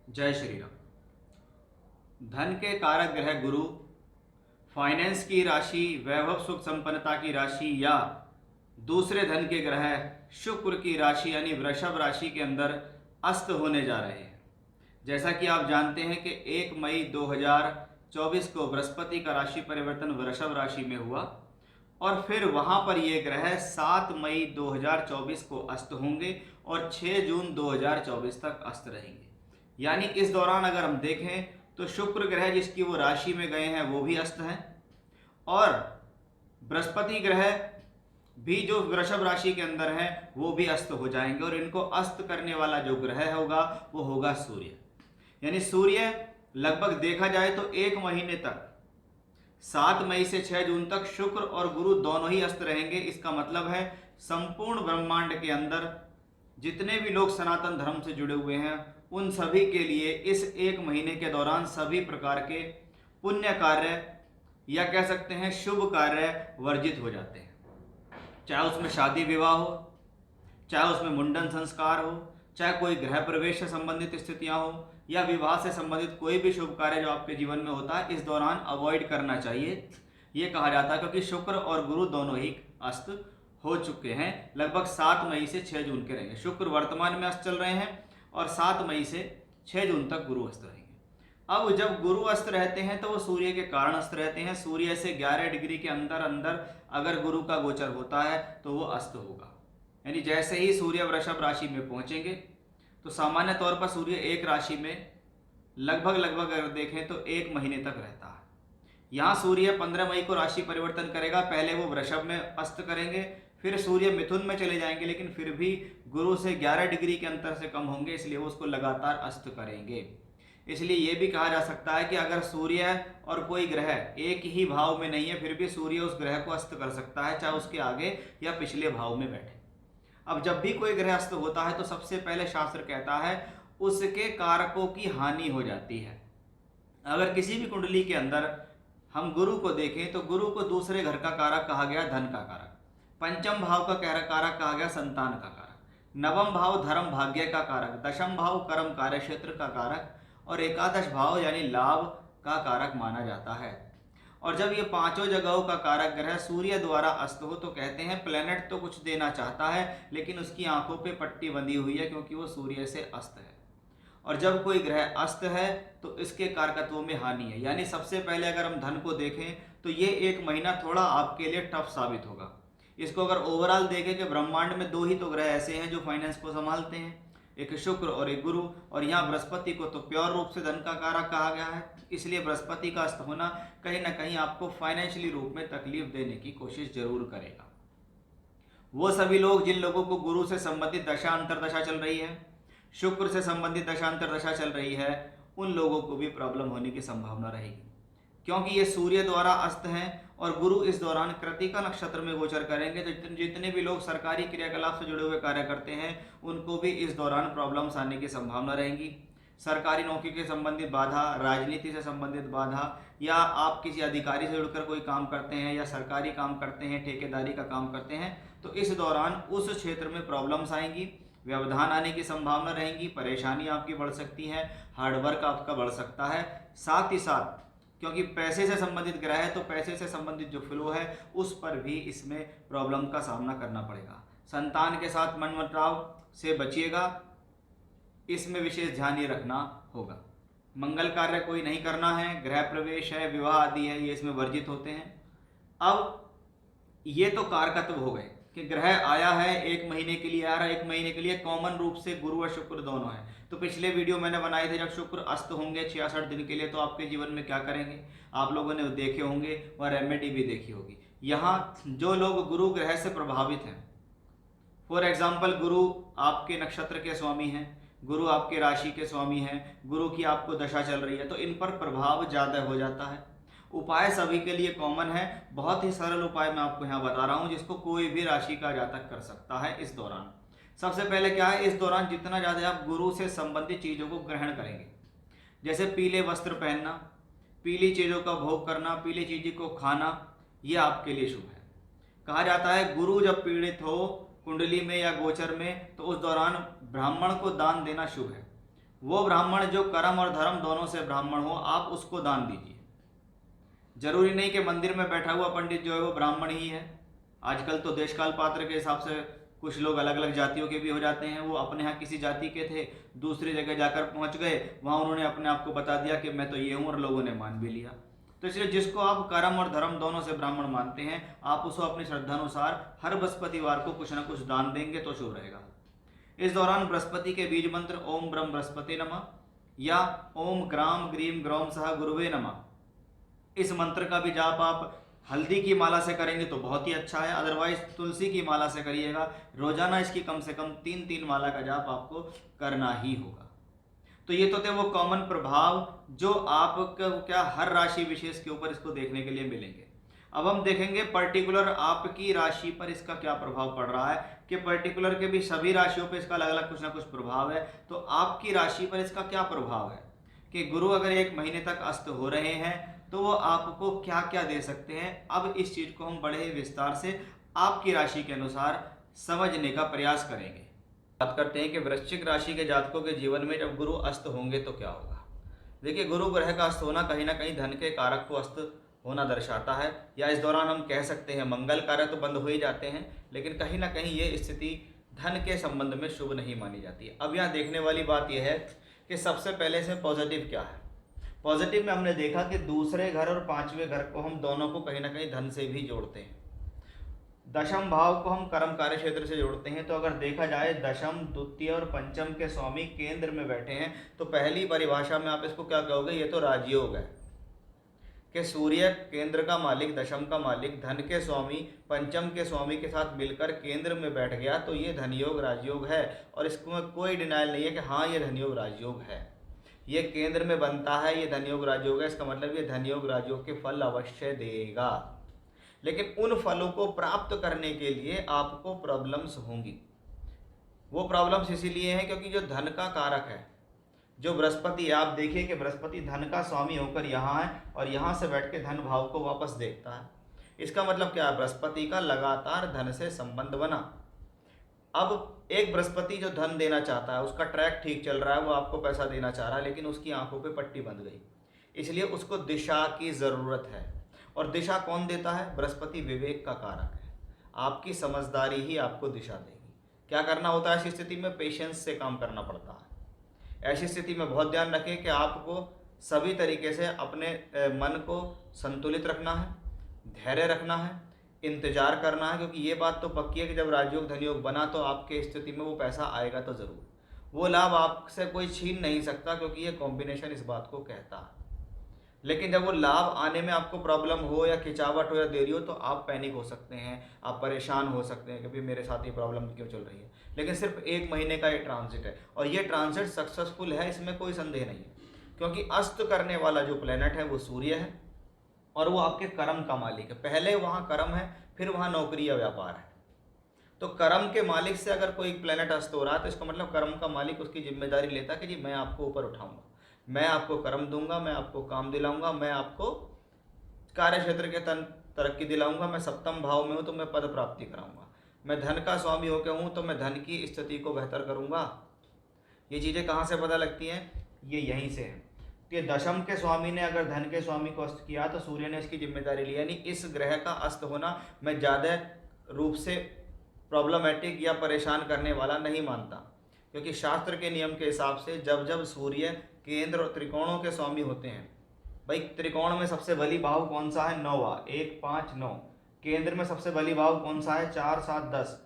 जय श्री राम। धन के कारक ग्रह गुरु, फाइनेंस की राशि, वैभव सुख संपन्नता की राशि या दूसरे धन के ग्रह शुक्र की राशि यानी वृषभ राशि के अंदर अस्त होने जा रहे हैं। जैसा कि आप जानते हैं कि 1 मई 2024 को बृहस्पति का राशि परिवर्तन वृषभ राशि में हुआ और फिर वहां पर ये ग्रह 7 मई 2024 को अस्त होंगे और 6 जून 2024 तक अस्त रहेंगे। यानी इस दौरान अगर हम देखें तो शुक्र ग्रह जिसकी वो राशि में गए हैं वो भी अस्त हैं और बृहस्पति ग्रह भी जो वृषभ राशि के अंदर हैं वो भी अस्त हो जाएंगे और इनको अस्त करने वाला जो ग्रह होगा वो होगा सूर्य। यानी सूर्य लगभग देखा जाए तो 1 महीने तक 7 मई से 6 जून तक शुक्र और गुरु दोनों ही अस्त रहेंगे। इसका मतलब है संपूर्ण ब्रह्मांड के अंदर जितने भी लोग सनातन धर्म से जुड़े हुए हैं उन सभी के लिए इस 1 महीने के दौरान सभी प्रकार के पुण्य कार्य या कह सकते हैं शुभ कार्य वर्जित हो जाते हैं। चाहे उसमें शादी विवाह हो, चाहे उसमें मुंडन संस्कार हो, चाहे कोई गृह प्रवेश से संबंधित स्थितियां हो या विवाह से संबंधित कोई भी शुभ कार्य जो आपके जीवन में होता है इस दौरान अवॉइड करना चाहिए। ये कहा जाता है क्योंकि शुक्र और गुरु दोनों ही अस्त हो चुके हैं। लगभग 7 मई से 6 जून के रहेंगे। शुक्र वर्तमान में अस्त चल रहे हैं और 7 मई से 6 जून तक गुरु अस्त रहेंगे। अब जब गुरु अस्त रहते हैं तो वो सूर्य के कारण अस्त रहते हैं। सूर्य से 11 डिग्री के अंदर अंदर अगर गुरु का गोचर होता है तो वो अस्त होगा। यानी जैसे ही सूर्य वृषभ राशि में पहुंचेंगे तो सामान्य तौर पर सूर्य एक राशि में लगभग अगर देखें तो 1 महीने तक रहता है। यहाँ सूर्य 15 मई को राशि परिवर्तन करेगा। पहले वो वृषभ में अस्त करेंगे, फिर सूर्य मिथुन में चले जाएंगे, लेकिन फिर भी गुरु से 11 डिग्री के अंतर से कम होंगे, इसलिए वो उसको लगातार अस्त करेंगे। इसलिए ये भी कहा जा सकता है कि अगर सूर्य और कोई ग्रह एक ही भाव में नहीं है फिर भी सूर्य उस ग्रह को अस्त कर सकता है, चाहे उसके आगे या पिछले भाव में बैठे। अब जब भी कोई ग्रह अस्त होता है तो सबसे पहले शास्त्र कहता है उसके कारकों की हानि हो जाती है। अगर किसी भी कुंडली के अंदर हम गुरु को देखें तो गुरु को दूसरे घर का कारक कहा गया, धन का कारक। पंचम भाव का कारक कहा गया, संतान का कारक। नवम भाव धर्म भाग्य का कारक, दशम भाव कर्म कार्य क्षेत्र का कारक और एकादश भाव यानी लाभ का कारक माना जाता है। और जब ये पांचों जगहों का कारक ग्रह सूर्य द्वारा अस्त हो तो कहते हैं प्लेनेट तो कुछ देना चाहता है लेकिन उसकी आंखों पे पट्टी बंधी हुई है क्योंकि वो सूर्य से अस्त है। और जब कोई ग्रह अस्त है तो इसके कारकत्वों में हानि है। यानी सबसे पहले अगर हम धन को देखें तो ये 1 महीना थोड़ा आपके लिए टफ साबित होगा। इसको अगर ओवरऑल देखें कि ब्रह्मांड में 2 ही तो ग्रह ऐसे हैं जो फाइनेंस को संभालते हैं, एक शुक्र और एक गुरु। और यहाँ बृहस्पति को तो प्योर रूप से धन का कारक कहा गया है, इसलिए बृहस्पति का अस्त होना कहीं ना कहीं आपको फाइनेंशियली रूप में तकलीफ देने की कोशिश जरूर करेगा। वो सभी लोग जिन लोगों को गुरु से संबंधित दशा अंतरदशा चल रही है, शुक्र से संबंधित दशा अंतरदशा चल रही है, उन लोगों को भी प्रॉब्लम होने की संभावना रहेगी क्योंकि ये सूर्य द्वारा अस्त हैं और गुरु इस दौरान कृतिका नक्षत्र में गोचर करेंगे। तो जितने भी लोग सरकारी क्रियाकलाप से जुड़े हुए कार्य करते हैं उनको भी इस दौरान प्रॉब्लम्स आने की संभावना रहेंगी। सरकारी नौकरी के संबंधित बाधा, राजनीति से संबंधित बाधा, या आप किसी अधिकारी से जुड़कर कोई काम करते हैं या सरकारी काम करते हैं, ठेकेदारी का काम करते हैं, तो इस दौरान उस क्षेत्र में प्रॉब्लम्स आएंगी, व्यवधान आने की संभावना रहेंगी, परेशानी आपकी बढ़ सकती है, हार्डवर्क आपका बढ़ सकता है। साथ ही साथ क्योंकि पैसे से संबंधित ग्रह है तो पैसे से संबंधित जो फ्लो है उस पर भी इसमें प्रॉब्लम का सामना करना पड़ेगा। संतान के साथ मनमुटाव से बचिएगा, इसमें विशेष ध्यान ये रखना होगा। मंगल कार्य कोई नहीं करना है, गृह प्रवेश है, विवाह आदि है, ये इसमें वर्जित होते हैं। अब ये तो कारकत्व हो गए कि ग्रह आया है 1 महीने के लिए, आ रहा है 1 महीने के लिए, कॉमन रूप से गुरु और शुक्र दोनों है। तो पिछले वीडियो मैंने बनाए थे जब शुक्र अस्त होंगे 66 दिन के लिए तो आपके जीवन में क्या करेंगे, आप लोगों ने देखे होंगे और रेमेडी भी देखी होगी। यहाँ जो लोग गुरु ग्रह से प्रभावित हैं, फॉर एग्जाम्पल गुरु आपके नक्षत्र के स्वामी हैं, गुरु आपके राशि के स्वामी हैं, गुरु की आपको दशा चल रही है, तो इन पर प्रभाव ज़्यादा हो जाता है। उपाय सभी के लिए कॉमन है, बहुत ही सरल उपाय मैं आपको यहाँ बता रहा हूँ जिसको कोई भी राशि का जातक कर सकता है इस दौरान। सबसे पहले क्या है, इस दौरान जितना ज़्यादा आप गुरु से संबंधित चीज़ों को ग्रहण करेंगे, जैसे पीले वस्त्र पहनना, पीली चीज़ों का भोग करना, पीली चीज़ों को खाना, ये आपके लिए शुभ है। कहा जाता है गुरु जब पीड़ित हो कुंडली में या गोचर में तो उस दौरान ब्राह्मण को दान देना शुभ है। वो ब्राह्मण जो कर्म और धर्म दोनों से ब्राह्मण हो, आप उसको दान दीजिए। जरूरी नहीं कि मंदिर में बैठा हुआ पंडित जो है वो ब्राह्मण ही है। आजकल तो देशकाल पात्र के हिसाब से कुछ लोग अलग अलग जातियों के भी हो जाते हैं। वो अपने यहाँ किसी जाति के थे, दूसरी जगह जाकर पहुंच गए, वहां उन्होंने अपने आप को बता दिया कि मैं तो ये हूँ, और लोगों ने मान भी लिया। तो इसलिए जिसको आप कर्म और धर्म दोनों से ब्राह्मण मानते हैं, आप उसको अपनी श्रद्धानुसार हर बृहस्पतिवार को कुछ ना कुछ दान देंगे तो शुभ रहेगा। इस दौरान बृहस्पति के बीज मंत्र ओम ब्रह्म बृहस्पति नमः या ओम ग्राम ग्रीम ग्रौम सह गुरुवे नमः, इस मंत्र का भी जाप आप हल्दी की माला से करेंगे तो बहुत ही अच्छा है। अदरवाइज तुलसी की माला से करिएगा। रोजाना इसकी कम से कम 3-3 माला का जाप आपको करना ही होगा। तो ये तो थे वो कॉमन प्रभाव जो आपको क्या हर राशि विशेष के ऊपर इसको देखने के लिए मिलेंगे। अब हम देखेंगे पर्टिकुलर आपकी राशि पर इसका क्या प्रभाव पड़ रहा है, कि पर्टिकुलर के भी सभी राशियों पर इसका अलग अलग कुछ ना कुछ प्रभाव है। तो आपकी राशि पर इसका क्या प्रभाव है कि गुरु अगर 1 महीने तक अस्त हो रहे हैं तो वो आपको क्या क्या दे सकते हैं। अब इस चीज को हम बड़े ही विस्तार से आपकी राशि के अनुसार समझने का प्रयास करेंगे। बात करते हैं कि वृश्चिक राशि के जातकों के जीवन में जब गुरु अस्त होंगे तो क्या होगा। देखिए, गुरु ग्रह का अस्त होना कहीं ना कहीं धन के कारक को अस्त होना दर्शाता है, या इस दौरान हम कह सकते हैं मंगल कारक तो बंद हो ही जाते हैं, लेकिन कहीं ना कहीं ये स्थिति धन के संबंध में शुभ नहीं मानी जाती है। अब यहाँ देखने वाली बात यह है कि सबसे पहले इसमें पॉजिटिव क्या है। पॉजिटिव में हमने देखा कि दूसरे घर और 5वें घर को हम दोनों को कहीं ना कहीं धन से भी जोड़ते हैं। दशम भाव को हम कर्म कार्य क्षेत्र से जोड़ते हैं। तो अगर देखा जाए दशम, द्वितीय और पंचम के स्वामी केंद्र में बैठे हैं, तो पहली परिभाषा में आप इसको क्या कहोगे, ये तो राजयोग है कि सूर्य केंद्र का मालिक, दशम का मालिक, धन के स्वामी, पंचम के स्वामी के साथ मिलकर केंद्र में बैठ गया, तो ये धनयोग राजयोग है। और इसमें कोई डिनाइल नहीं है कि हाँ ये धनयोग राजयोग है, ये केंद्र में बनता है, ये धनयोग राजयोग है। इसका मतलब ये धनयोग राजयोग के फल अवश्य देगा, लेकिन उन फलों को प्राप्त करने के लिए आपको प्रॉब्लम्स होंगी। वो प्रॉब्लम्स इसीलिए हैं क्योंकि जो धन का कारक है, जो बृहस्पति, आप देखिए कि बृहस्पति धन का स्वामी होकर यहाँ है और यहाँ से बैठ के धन भाव को वापस देखता है। इसका मतलब क्या है, बृहस्पति का लगातार धन से संबंध बना। अब एक बृहस्पति जो धन देना चाहता है, उसका ट्रैक ठीक चल रहा है, वो आपको पैसा देना चाह रहा है, लेकिन उसकी आंखों पे पट्टी बंध गई, इसलिए उसको दिशा की ज़रूरत है। और दिशा कौन देता है, बृहस्पति विवेक का कारक है। आपकी समझदारी ही आपको दिशा देगी। क्या करना होता है ऐसी स्थिति में, पेशेंस से काम करना पड़ता है। ऐसी स्थिति में बहुत ध्यान रखें कि आपको सभी तरीके से अपने मन को संतुलित रखना है, धैर्य रखना है, इंतजार करना है, क्योंकि ये बात तो पक्की है कि जब राजयोग धनयोग बना तो आपके स्थिति में वो पैसा आएगा तो ज़रूर। वो लाभ आपसे कोई छीन नहीं सकता, क्योंकि ये कॉम्बिनेशन इस बात को कहता है। लेकिन जब वो लाभ आने में आपको प्रॉब्लम हो या खिंचावट हो या देरी हो, तो आप पैनिक हो सकते हैं, आप परेशान हो सकते हैं कि भाई मेरे साथ ये प्रॉब्लम क्यों चल रही है। लेकिन सिर्फ 1 महीने का ये ट्रांजिट है, और ये ट्रांजिट सक्सेसफुल है, इसमें कोई संदेह नहीं है। क्योंकि अस्त करने वाला जो प्लेनेट है वो सूर्य है, और वो आपके कर्म का मालिक है। पहले वहाँ कर्म है, फिर वहाँ नौकरी या व्यापार है। तो कर्म के मालिक से अगर कोई प्लेनेट अस्त हो रहा है, तो इसका मतलब कर्म का मालिक उसकी जिम्मेदारी लेता है कि जी मैं आपको ऊपर उठाऊंगा, मैं आपको कर्म दूंगा, मैं आपको काम दिलाऊंगा, मैं आपको कार्य क्षेत्र के तरक्की दिलाऊंगा, मैं सप्तम भाव में हूँ तो मैं पद प्राप्ति कराऊंगा, मैं धन का स्वामी होकर हूँ तो मैं धन की स्थिति को बेहतर करूंगा। ये चीज़ें कहाँ से पता लगती हैं, ये यहीं से है कि दशम के स्वामी ने अगर धन के स्वामी को अस्त किया तो सूर्य ने इसकी जिम्मेदारी ली। यानी इस ग्रह का अस्त होना मैं ज़्यादा रूप से प्रॉब्लमेटिक या परेशान करने वाला नहीं मानता, क्योंकि शास्त्र के नियम के हिसाब से जब जब सूर्य केंद्र और त्रिकोणों के स्वामी होते हैं, भाई त्रिकोण में सबसे बली भाव कौन सा है, 9वां, 1 5 9। केंद्र में सबसे बली भाव कौन सा है, 4 7 10।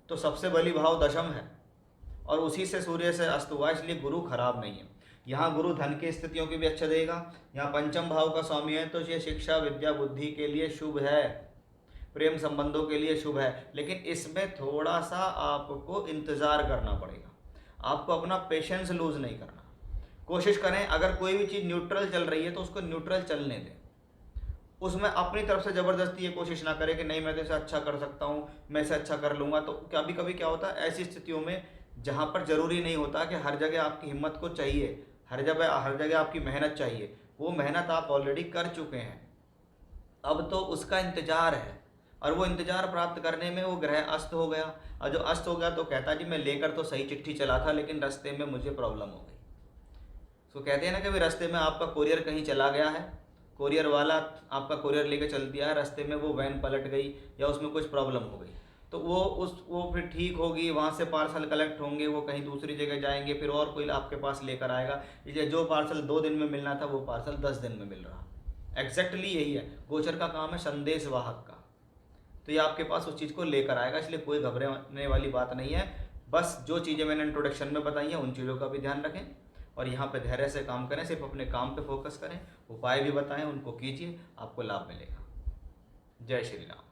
तो सबसे बली भाव दशम है, और उसी से सूर्य से अस्त हुआ, इसलिए गुरु खराब नहीं है। यहाँ गुरु धन की स्थितियों की भी अच्छा देगा। यहाँ पंचम भाव का स्वामी है, तो ये शिक्षा विद्या बुद्धि के लिए शुभ है, प्रेम संबंधों के लिए शुभ है। लेकिन इसमें थोड़ा सा आपको इंतज़ार करना पड़ेगा, आपको अपना पेशेंस लूज नहीं करना। कोशिश करें, अगर कोई भी चीज़ न्यूट्रल चल रही है तो उसको न्यूट्रल चलने दें, उसमें अपनी तरफ से ज़बरदस्ती ये कोशिश ना करें कि नहीं मैं तो इसे अच्छा कर सकता हूँ, मैं इसे अच्छा कर लूँगा। तो कभी कभी क्या होता है ऐसी स्थितियों में, जहाँ पर ज़रूरी नहीं होता कि हर जगह आपकी हिम्मत को चाहिए, हर जगह आपकी मेहनत चाहिए, वो मेहनत आप ऑलरेडी कर चुके हैं, अब तो उसका इंतज़ार है। और वो इंतज़ार प्राप्त करने में वो ग्रह अस्त हो गया, और जो अस्त हो गया तो कहता जी मैं लेकर तो सही चिट्ठी चला था, लेकिन रास्ते में मुझे प्रॉब्लम हो गई। तो कहते हैं ना कि भाई रास्ते में आपका कोरियर कहीं चला गया है, कोरियर वाला आपका कोरियर लेके चल दिया है, रास्ते में वो वैन पलट गई या उसमें कुछ प्रॉब्लम हो गई, तो वो फिर ठीक होगी, वहाँ से पार्सल कलेक्ट होंगे, वो कहीं दूसरी जगह जाएंगे, फिर और कोई आपके पास लेकर आएगा। इसलिए जो पार्सल 2 दिन में मिलना था वो पार्सल 10 दिन में मिल रहा। एग्जैक्टली यही है, गोचर का काम है संदेश वाहक का। तो ये आपके पास उस चीज़ को लेकर आएगा, इसलिए कोई घबराने वाली बात नहीं है। बस जो चीज़ें मैंने इंट्रोडक्शन में बताई हैं उन चीज़ों का भी ध्यान रखें और यहाँ पे धैर्य से काम करें, सिर्फ अपने काम पे फोकस करें। उपाय भी बताएं, उनको कीजिए, आपको लाभ मिलेगा। जय श्री राम।